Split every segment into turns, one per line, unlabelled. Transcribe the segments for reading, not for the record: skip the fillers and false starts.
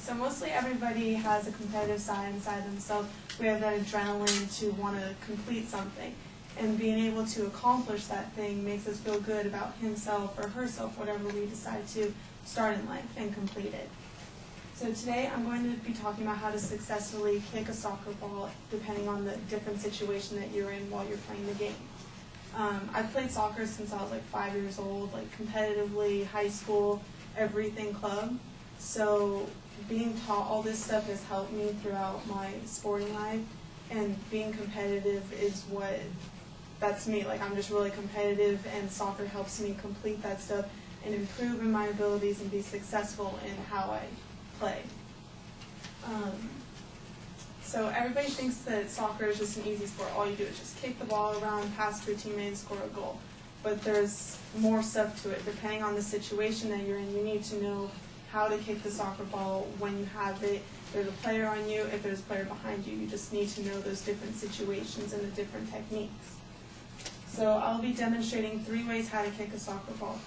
So mostly everybody has a competitive side inside themselves. We have that adrenaline to want to complete something. And being able to accomplish that thing makes us feel good about himself or herself, whatever we decide to start in life and complete it. So today I'm going to be talking about how to successfully kick a soccer ball depending on the different situation that you're in while you're playing the game. I've played soccer since I was like 5 years old, like competitively, high school, everything club. So being taught all this stuff has helped me throughout my sporting life, and being competitive is that's me. Like, I'm just really competitive, and soccer helps me complete that stuff and improve in my abilities and be successful in how I play. So everybody thinks that soccer is just an easy sport. All you do is just kick the ball around, pass to your teammates, score a goal. But there's more stuff to it. Depending on the situation that you're in, you need to know how to kick the soccer ball when you have it. If there's a player on you, if there's a player behind you, you just need to know those different situations and the different techniques. So I'll be demonstrating 3 ways how to kick a soccer ball.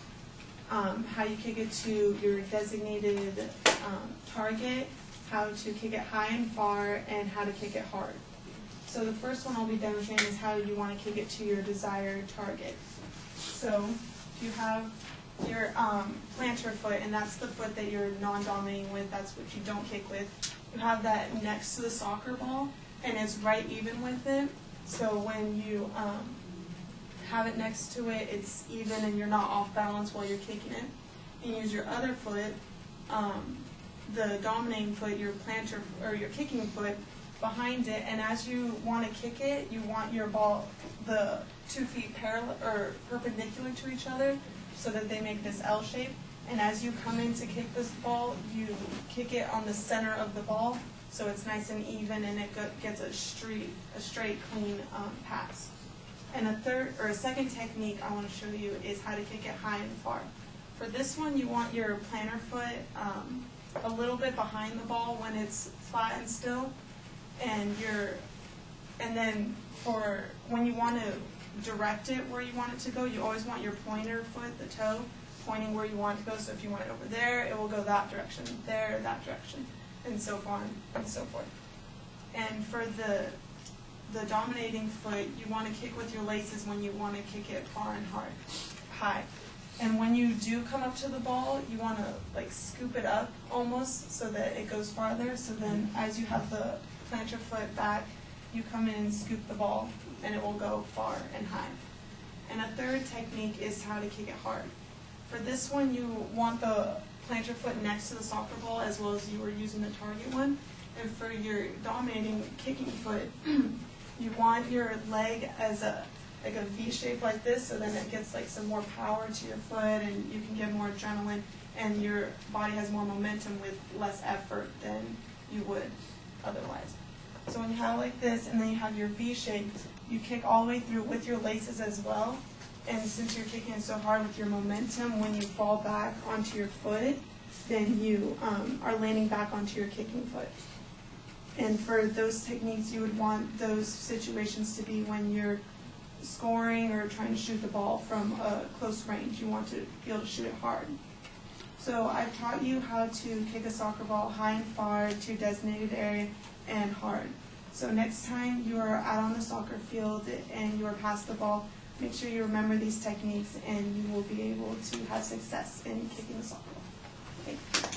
How you kick it to your designated target, how to kick it high and far, and how to kick it hard. So the first one I'll be demonstrating is how you want to kick it to your desired target. So if you have your plantar foot, and that's the foot that you're non-dominating with, that's what you don't kick with. You have that next to the soccer ball, and it's right even with it. So when you have it next to it, it's even and you're not off balance while you're kicking it. You use your other foot, the dominating foot, your plantar or your kicking foot, behind it, and as you want to kick it, you want your ball, the 2 feet parallel or perpendicular to each other, so that they make this L shape. And as you come in to kick this ball, you kick it on the center of the ball, so it's nice and even, and it gets a straight, clean pass. And a second technique I want to show you is how to kick it high and far. For this one, you want your plantar foot a little bit behind the ball when it's flat and still, and then for when you want to direct it where you want it to go, you always want your pointer foot, the toe, pointing where you want it to go. So if you want it over there, it will go that direction, there, that direction, and so on and so forth. And for the dominating foot, you want to kick with your laces when you want to kick it far and high. And when you do come up to the ball, you want to like scoop it up almost so that it goes farther. So then as you have the plantar foot back, you come in and scoop the ball, and it will go far and high. And a third technique is how to kick it hard. For this one, you want the plantar foot next to the soccer ball as well as you were using the target one. And for your dominating kicking foot, you want your leg as a V shape like this, so then it gets like some more power to your foot, and you can get more adrenaline, and your body has more momentum with less effort than you would otherwise. So when you have like this, and then you have your V shape, you kick all the way through with your laces as well. And since you're kicking it so hard with your momentum, when you fall back onto your foot, then you are landing back onto your kicking foot. And for those techniques, you would want those situations to be when you're scoring or trying to shoot the ball from a close range. You want to be able to shoot it hard. So I've taught you how to kick a soccer ball high and far to a designated area and hard. So next time you are out on the soccer field and you are past the ball, make sure you remember these techniques, and you will be able to have success in kicking the soccer ball. Thank you.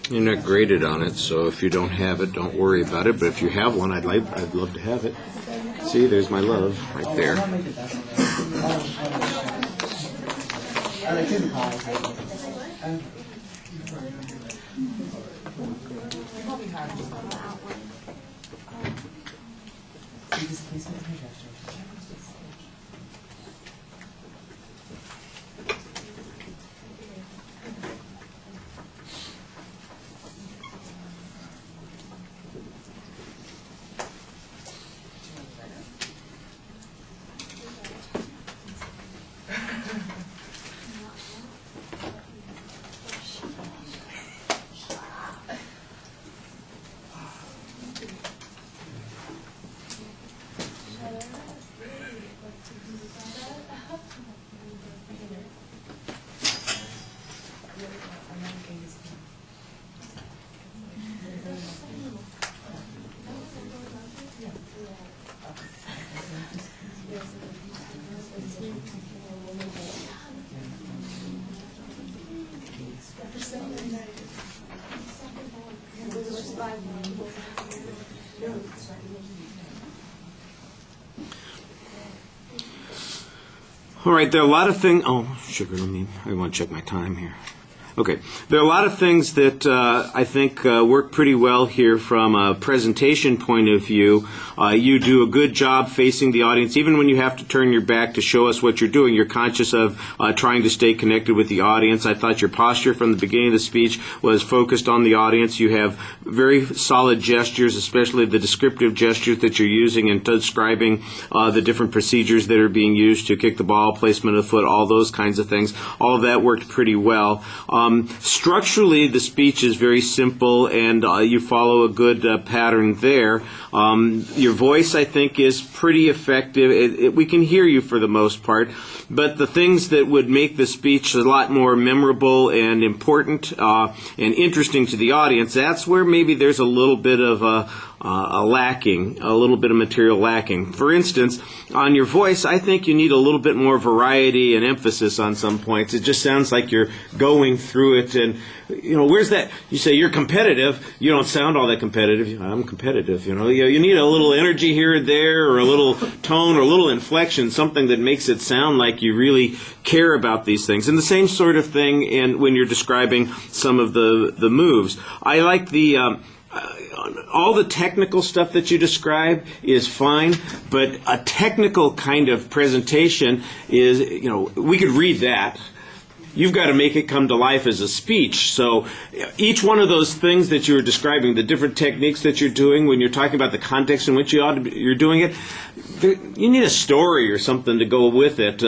You're not graded on it, so if you don't have it, don't worry about it. But if you have one, I'd love to have it. See, there's my love right there. All right, there are a lot of things. Oh, sugar, I want to check my time here. Okay, there are a lot of things that I think work pretty well here from a presentation point of view. You do a good job facing the audience. Even when you have to turn your back to show us what you're doing, you're conscious of trying to stay connected with the audience. I thought your posture from the beginning of the speech was focused on the audience. You have very solid gestures, especially the descriptive gestures that you're using in describing the different procedures that are being used to kick the ball, placement of the foot, all those kinds of things. All of that worked pretty well. Structurally, the speech is very simple, and you follow a good pattern there. Your voice, I think, is pretty effective. We can hear you for the most part, but the things that would make the speech a lot more memorable and important and interesting to the audience, that's where maybe there's a little bit of a little bit of material lacking. For instance, on your voice, I think you need a little bit more variety and emphasis on some points. It just sounds like you're going through it, and where's that? You say you're competitive. You don't sound all that competitive. I'm competitive. You need a little energy here or there, or a little tone, or a little inflection, something that makes it sound like you really care about these things. And the same sort of thing when you're describing some of the moves. I like all the technical stuff that you describe is fine, but a technical kind of presentation is, we could read that. You've got to make it come to life as a speech. So each one of those things that you were describing, the different techniques that you're doing, when you're talking about the context in which you're doing it, you need a story or something to go with it.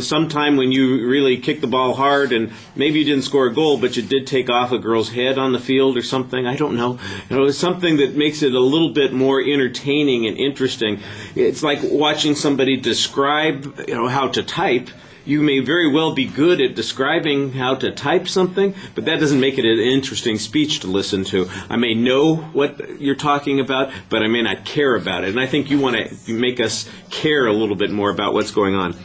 Sometime when you really kick the ball hard and maybe you didn't score a goal, but you did take off a girl's head on the field or something. I don't know. It's something that makes it a little bit more entertaining and interesting. It's like watching somebody describe, how to type. You may very well be good at describing how to type something, but that doesn't make it an interesting speech to listen to. I may know what you're talking about, but I may not care about it. And I think you want to make us care a little bit more about what's going on.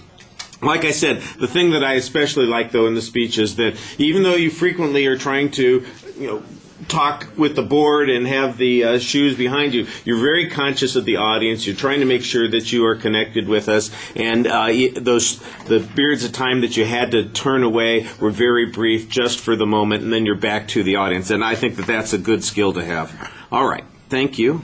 Like I said, the thing that I especially like, though, in the speech is that even though you frequently are trying to, talk with the board and have the shoes behind you, you're very conscious of the audience. You're trying to make sure that you are connected with us, and the periods of time that you had to turn away were very brief, just for the moment, and then you're back to the audience. And I think that that's a good skill to have. All right. Thank you.